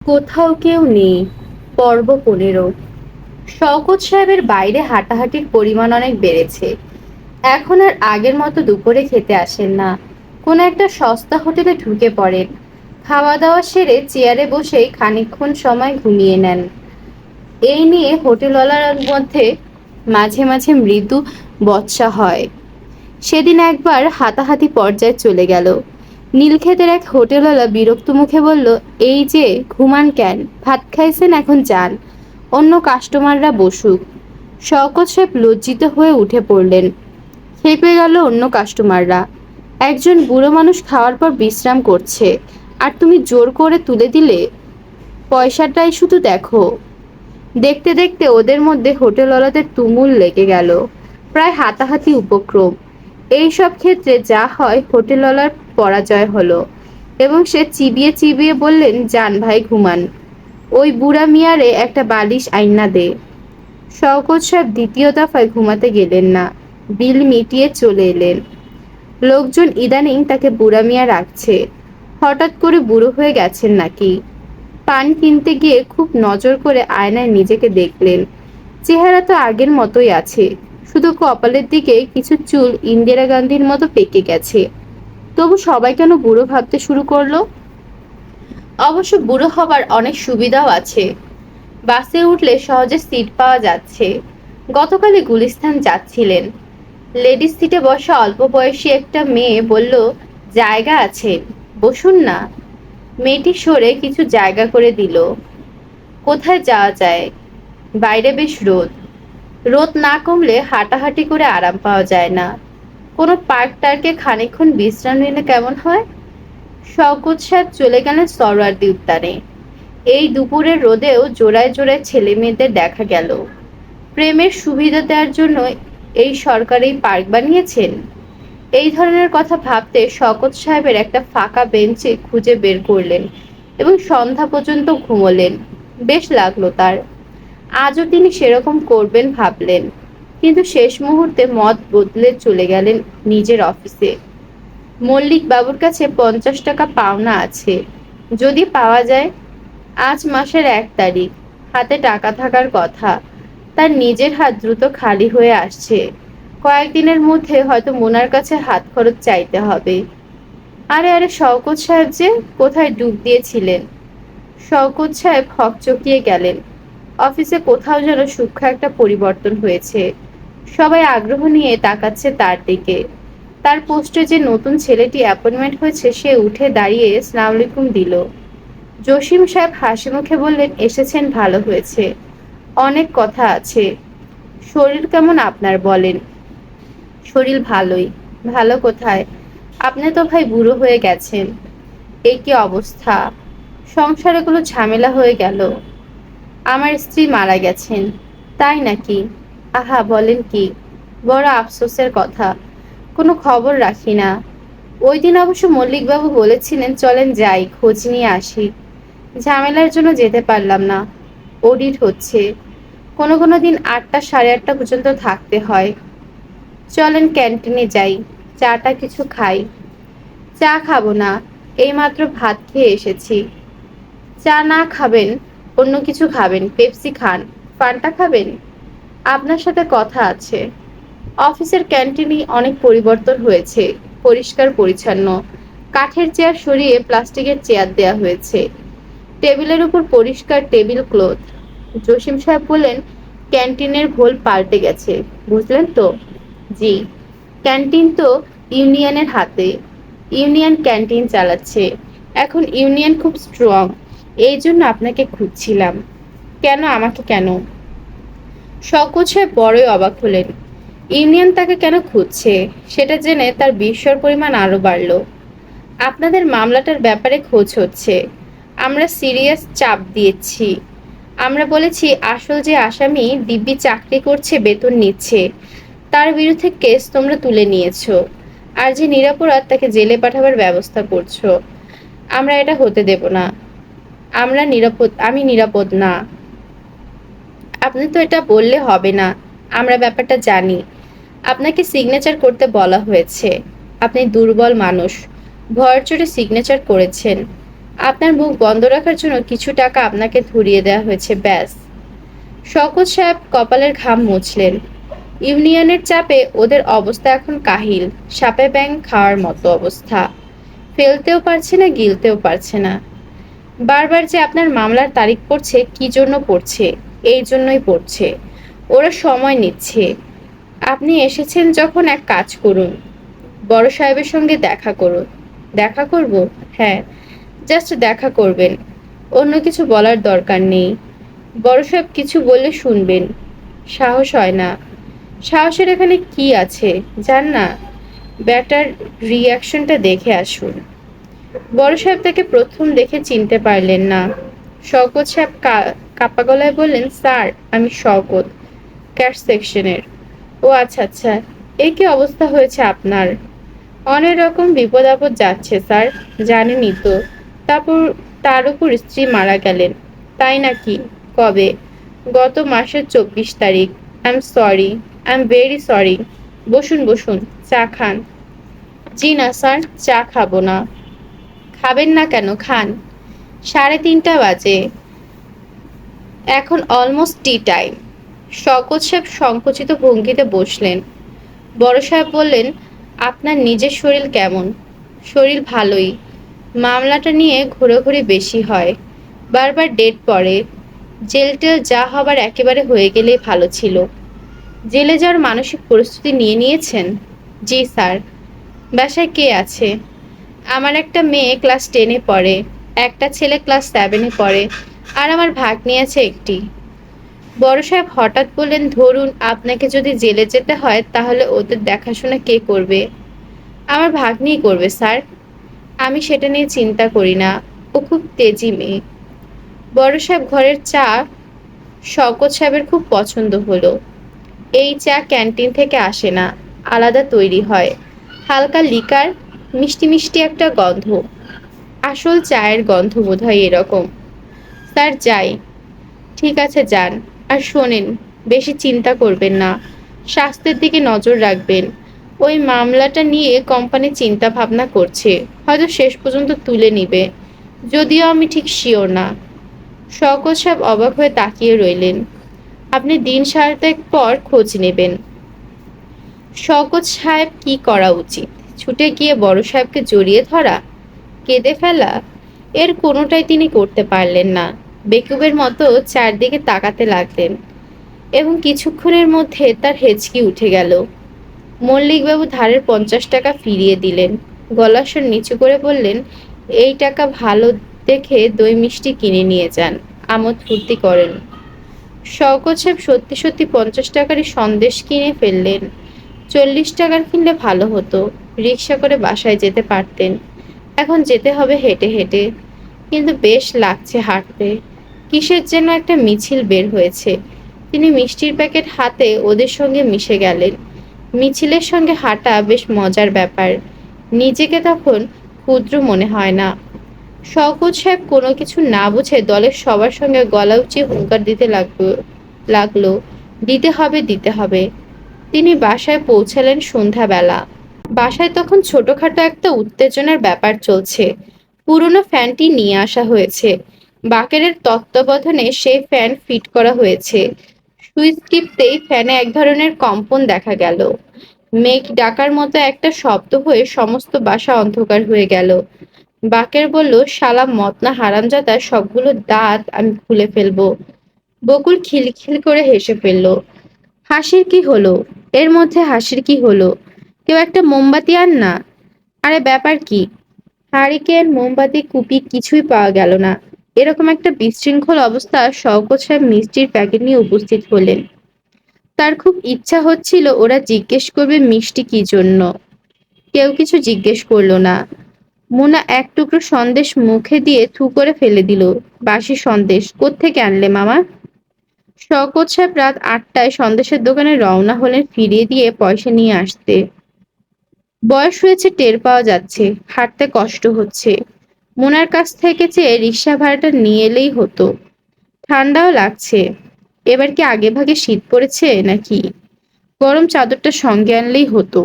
কোথাও কেউ নেই। পর্ব ১৫। শওকত সাহেবের বাইরে হাঁটাহাঁটির পরিমাণ অনেক বেড়েছে। এখন আর আগের মতো দুপুরে খেতে আসেন না, কোনো একটা সস্তা হোটেলে ঢুকে পড়েন। খাওয়া দাওয়া সেরে চেয়ারে বসেই খানিকক্ষণ সময় ঘুমিয়ে নেন। এই নিয়ে হোটেলওয়ালার মধ্যে মাঝে মাঝে মৃদু বচসা হয়। সেদিন একবার হাতাহাতি পর্যায়ে চলে গেল। নীলক্ষেতের এক হোটেলওয়ালা বিরক্ত মুখে বলল, এই যে ঘুমান কেন? ভাত খাইছেন, এখন যান, অন্য কাস্টমাররা বসুক। শওকত সাহেব লজ্জিত হয়ে উঠে পড়লেন। খেপে গেল অন্য কাস্টমাররা। একজন বুড়ো মানুষ খাওয়ার পর বিশ্রাম করছে, আর তুমি জোর করে তুলে দিলে? পয়সাটাই শুধু দেখো। দেখতে দেখতে ওদের মধ্যে হোটেলওয়ালাদের তুমুল লেগে গেল, প্রায় হাতাহাতি উপক্রম। এই সব ক্ষেত্রে যা হয়, হোটেলওয়ালার পরাজয় হলো এবং সে চিবিয়ে চিবিয়ে বললেন, যান ভাই ঘুমান, ওই বুড়া মিয়ারে একটা বালিশ আইনা দে। শওকত সাহেব দ্বিতীয় দফায় ঘুমাতে গেলেন না, বিল মিটিয়ে চলে এলেন। লোকজন ইদানিং তাকে বুড়া মিয়া রাখছে। হঠাৎ করে বুড়ো হয়ে গেছেন নাকি? পান কিনতে গিয়ে খুব নজর করে আয়নায় নিজেকে দেখলেন। চেহারা তো আগের মতোই আছে, শুধু কপালের দিকে কিছু চুল ইন্দিরা গান্ধীর মতো পেকে গেছে। তবু সবাই কেন বুড়ো ভাবতে শুরু করলো? অবশ্য বুড়ো হবার অনেক সুবিধাও আছে। বাসে উঠলে সহজে সিট পাওয়া যাচ্ছে। গতকালই গুলিস্তান যাচ্ছিলেন। লেডিস সিটে বসা অল্প বয়সী একটা মেয়ে বলল, জায়গা আছে, বসুন না। মেয়েটি সরে কিছু জায়গা করে দিল। কোথায় যাওয়া যায়? বাইরে বেশ রোদ। রোদ না কমলে হাঁটাহাঁটি করে আরাম পাওয়া যায় না। কোনো পার্ক টার্কে খানিকক্ষণ বিশ্রাম নিলে কেমন হয়? শওকত সাহেব চলে গেলেন সরোয়ার্দী উদ্যানে। এই দুপুরের রোদেও জোড়ায় জোড়ায় ছেলে মেয়েদের দেখা গেল। প্রেমের সুবিধা দেওয়ার জন্য এই সরকার এই পার্ক বানিয়েছেন? এই ধরনের কথা ভাবতে শওকত সাহেবের একটা ফাঁকা বেঞ্চে খুঁজে বের করলেন এবং সন্ধ্যা পর্যন্ত ঘুমোলেন। বেশ লাগলো তার। আজও তিনি সেরকম করবেন ভাবলেন, কিন্তু শেষ মুহূর্তে মত বদলে চলে গেলেন নিজের অফিসে। মল্লিক বাবুর কাছে 50 টাকা পাওনা আছে, যদি পাওয়া যায়। আজ মাসের 1 তারিখ, হাতে টাকা থাকার কথা। তার নিজের হাত দ্রুত খালি হয়ে আসছে। কয়েকদিনের মধ্যে হয়তো মোনার কাছে হাত খরচ চাইতে হবে। আরে আরে, শওকত সাহেব যে কোথায় ডুব দিয়েছিলেন? শওকত সাহেব হকচকিয়ে গেলেন। অফিসে কোথাও যেন সূক্ষ্ম একটা পরিবর্তন হয়েছে। সবাই আগ্রহ নিয়ে তাকাচ্ছে তার দিকে। তার পোস্টে যে নতুন ছেলেটি অ্যাপয়েন্টমেন্ট হয়েছে, সে উঠে দাঁড়িয়ে আসসালামু আলাইকুম দিল। জসিম সাহেব হাসি মুখে বললেন, এসেছেন, ভালো হয়েছে। অনেক কথা আছে। শরীর কেমন আপনার বলেন? শরীর ভালোই। ভালো কোথায়? আপনি তো ভাই বুড়ো হয়ে গেছেন। এই কি অবস্থা! সংসারে কোনো ঝামেলা হয়ে গেল? আমার স্ত্রী মারা গেছেন। তাই নাকি? আহা, বলেন কি! বড় আফসোসের কথা। কোনো খবর রাখি না। ওই দিন অবশ্য মল্লিকবাবু বলেছিলেন, চলেন যাই, খোঁজ নিয়ে আসি। ঝামেলার জন্য যেতে পারলাম না। অডিট হচ্ছে। কোনো কোনো দিন 8টা, সাড়ে 8টা পর্যন্ত থাকতে হয়। চলেন ক্যান্টিনে যাই, চাটা কিছু খাই। চা খাবো না, এইমাত্র ভাত খেয়ে এসেছি। চা না খাবেন, অন্য কিছু খাবেন, পেপসি খান, ফান্টা খাবেন? আপনার সাথে কথা আছে। অফিসের ক্যান্টিনে অনেক পরিবর্তন হয়েছে। পরিষ্কার পরিচ্ছন্ন। কাঠের চেয়ার সরিয়ে প্লাস্টিকের চেয়ার দেয়া হয়েছে। টেবিলের উপর পরিষ্কার টেবিল ক্লথ। জসিম সাহেব বললেন, ক্যান্টিনের ভোল পাল্টে গেছে, বুঝলেন তো? জি। ক্যান্টিন তো ইউনিয়নের হাতে। ইউনিয়ন ক্যান্টিন চালাচ্ছে। এখন ইউনিয়ন খুব স্ট্রং। এই জন্য আপনাকে খুঁজছিলাম। কেন আমাকে কেন? শওকত সাহেব বড়ই অবাক হলেন। ইউনিয়ন তাকে কেন খুঁজছে সেটা জেনে তার বিস্ময়ের পরিমাণ আরো বাড়ল। আপনাদের মামলাটার ব্যাপারে খোঁজ হচ্ছে। আমরা সিরিয়াস চাপ দিয়েছি। আমরা বলেছি, আসল যে আসামি দিব্যি চাকরি করছে, বেতন নিচ্ছে, তার বিরুদ্ধে কেস তোমরা তুলে নিয়েছো। আর যে নিরপরাধ তাকে জেলে পাঠাবার ব্যবস্থা করছো। আমরা এটা হতে দেব না। আমি নিরাপদ না। আপনি তো এটা বললে হবে না। আমরা ব্যাপারটা জানি। আপনাকে সিগনেচার করতে বলা হয়েছে। আপনি দুর্বল মানুষ, ভয়ের চোটে সিগনেচার করেছেন। আপনার মুখ বন্ধ রাখার জন্য কিছু টাকা আপনাকে ধরিয়ে দেওয়া হয়েছে, ব্যাস। শওকত সাহেব কপালের ঘাম মুছলেন। ইউনিয়নের চাপে ওদের অবস্থা এখন কাহিল, সাপে ব্যাঙ খাওয়ার মতো অবস্থা। ফেলতেও পারছে না, গিলতেও পারছে না। বারবার যে আপনার মামলার তারিখ পড়ছে, কি জন্য পড়ছে? এই জন্যই পড়ছে। ওরা সময় নিচ্ছে। আপনি এসেছেন যখন, এক কাজ করুন, বড় সাহেবের সঙ্গে দেখা করুন। দেখা করব? হ্যাঁ, জাস্ট দেখা করবেন, অন্য কিছু বলার দরকার নেই। বড় সাহেব কিছু বললে শুনবেন। সাহস হয় না। সাহসের এখানে কি আছে, জান না? ব্যাটার রিয়াকশনটা দেখে আসুন। বড় সাহেব তাকে প্রথম দেখে চিনতে পারলেন না। শওকত সাহেব কাপা গলায় বললেন, স্যার, আমি শওকত, ক্যাশ সেকশনের। ও আচ্ছা আচ্ছা, এই কি অবস্থা হয়েছে আপনার? অনেক রকম বিপদ আপদ যাচ্ছে স্যার, জানেনই তো। তারপর তার উপর স্ত্রী মারা গেলেন। তাই নাকি? কবে? গত মাসের 24 তারিখ। I am sorry, I am very sorry. বসুন বসুন, চা খান। জি না স্যার, চা খাবো না। খাবেন না কেন? খান। 3:30 বাজে, এখন অলমোস্ট টি টাইম। শওকত সাহেব সংকুচিত ভঙ্গিতে বসলেন। বড় সাহেব বললেন, আপনার নিজের শরীর কেমন? শরীর ভালোই। মামলাটা নিয়ে ঘোরাঘুরি বেশি হয়, বারবার ডেট পড়ে। জেল টেল যা হবার একেবারে হয়ে গেলেই ভালো ছিল। জেলে যাওয়ার মানসিক প্রস্তুতি নিয়ে নিয়েছেন? জি স্যার। বাসায় কে আছে? আমার একটা মেয়ে ক্লাস 10-এ পড়ে, একটা ছেলে ক্লাস 7-এ পড়ে, আর আমার ভাগ্নি আছে একটি। বড় সাহেব হঠাৎ বললেন, ধরুন আপনাকে যদি জেলে যেতে হয়, তাহলে ওদের দেখাশোনা কে করবে? আমার ভাগ্নিই করবে স্যার। আমি সেটা নিয়ে চিন্তা করি না, ও খুব তেজি মেয়ে। বড় সাহেব ঘরের চা শওকত সাহেবের খুব পছন্দ হলো। এই চা ক্যান্টিন থেকে আসে না, আলাদা তৈরি হয়। হালকা লিকার, মিষ্টি মিষ্টি একটা গন্ধ। আসল চায়ের গন্ধ বোধহয় এরকম। স্যার যাই। ঠিক আছে, যান। আর শোনেন, বেশি চিন্তা করবেন না, স্বাস্থ্যের দিকে নজর রাখবেন। ওই মামলাটা নিয়ে কোম্পানি চিন্তা ভাবনা করছে, হয়তো শেষ পর্যন্ত তুলে নিবে, যদিও আমি ঠিক শিওর না। শওকত সাহেব অবাক হয়ে তাকিয়ে রইলেন। আপনি দিন সাতেক পর খোঁজ নেবেন। শওকত সাহেব কি করা উচিত? ছুটে গিয়ে বড় সাহেবকে জড়িয়ে ধরা, কেঁদে ফেলা? এর কোনোটাই তিনি করতে পারলেন না। বেকুবের মতো চারদিকে তাকাতে লাগলেন, এবং কিছুক্ষণের মধ্যে তার হেঁচকি উঠে গেল। মল্লিকবাবু ধারের 50 টাকা ফিরিয়ে দিলেন। গলার স্বর নিচু করে বললেন, এই টাকা ভালো দেখে দই মিষ্টি কিনে নিয়ে যান, আমোদ ফুর্তি করেন। শওকত সাহেব সত্যি সত্যি 50 টাকারই সন্দেশ কিনে ফেললেন। 40 টাকার কিনলে ভালো হতো, রিক্সা করে বাসায় যেতে পারতেন। এখন যেতে হবে হেঁটে হেঁটে, কিন্তু বেশ লাগছে হাঁটতে। কিসের যেন একটা মিছিল বের হয়েছে। তিনি মিষ্টির প্যাকেট হাতে ওদের সঙ্গে মিশে গেলেন। মিছিলের সঙ্গে হাঁটা বেশ মজার ব্যাপার। নিজেকে তখন ক্ষুদ্র মনে হয় না। শওকত সাহেব কোনো কিছু না বুঝে দলের সবার সঙ্গে গলা উঁচিয়ে হুঙ্কার দিতে লাগলো, দিতে হবে দিতে হবে। তিনি বাসায় পৌঁছালেন সন্ধ্যাবেলা। বাসায় তখন ছোটখাটো একটা উত্তেজনার ব্যাপার চলছে। পুরনো ফ্যানটি নিয়ে আসা হয়েছে। বাকেরের তত্ত্বাবধানে সেই ফ্যান ফিট করা হয়েছে। সুইচ টিপতেই ফ্যানে এক ধরনের কম্পন দেখা গেল। মেঘ ডাকার মতো একটা শব্দ হয়ে সমস্ত বাসা অন্ধকার হয়ে গেল। বাকের বলল, শালা মদনা হারামজাদা, সবগুলো দাঁত আমি খুলে ফেলবো। বকুল খিলখিল করে হেসে ফেলল। হাসির কি হলো? এর মধ্যে হাসির কি হলো? কেউ একটা মোমবাতি আন না। আরে ব্যাপার কি? হারিকেন, মোমবাতি, কুপি কিছুই পাওয়া গেল না। এরকম একটা বিশৃঙ্খল অবস্থা। শওকত সাহেব মিষ্টির প্যাকেট নিয়ে উপস্থিত হলেন। তার খুব ইচ্ছা হচ্ছিল ওরা জিজ্ঞেস করবে মিষ্টি কি জন্য। কেউ কিছু জিজ্ঞেস করলো না। মুনা এক টুকরো সন্দেশ মুখে দিয়ে থু করে ফেলে দিল। বাসি সন্দেশ কোত্থেকে আনলে মামা? শওকত সাহেব রাত 8টায় সন্দেশের দোকানে রওনা হলেন ফিরিয়ে দিয়ে পয়সা নিয়ে আসতে। বয়স হয়েছে টের পাওয়া যাচ্ছে, হাঁটতে কষ্ট হচ্ছে। মোনার কাছ থেকে চেয়ে রিক্সা ভাড়াটা নিয়ে এলেই হতো। ঠান্ডাও লাগছে। এবার কি আগে ভাগে শীত পড়েছে নাকি? গরম চাদরটা সঙ্গে আনলেই হতো।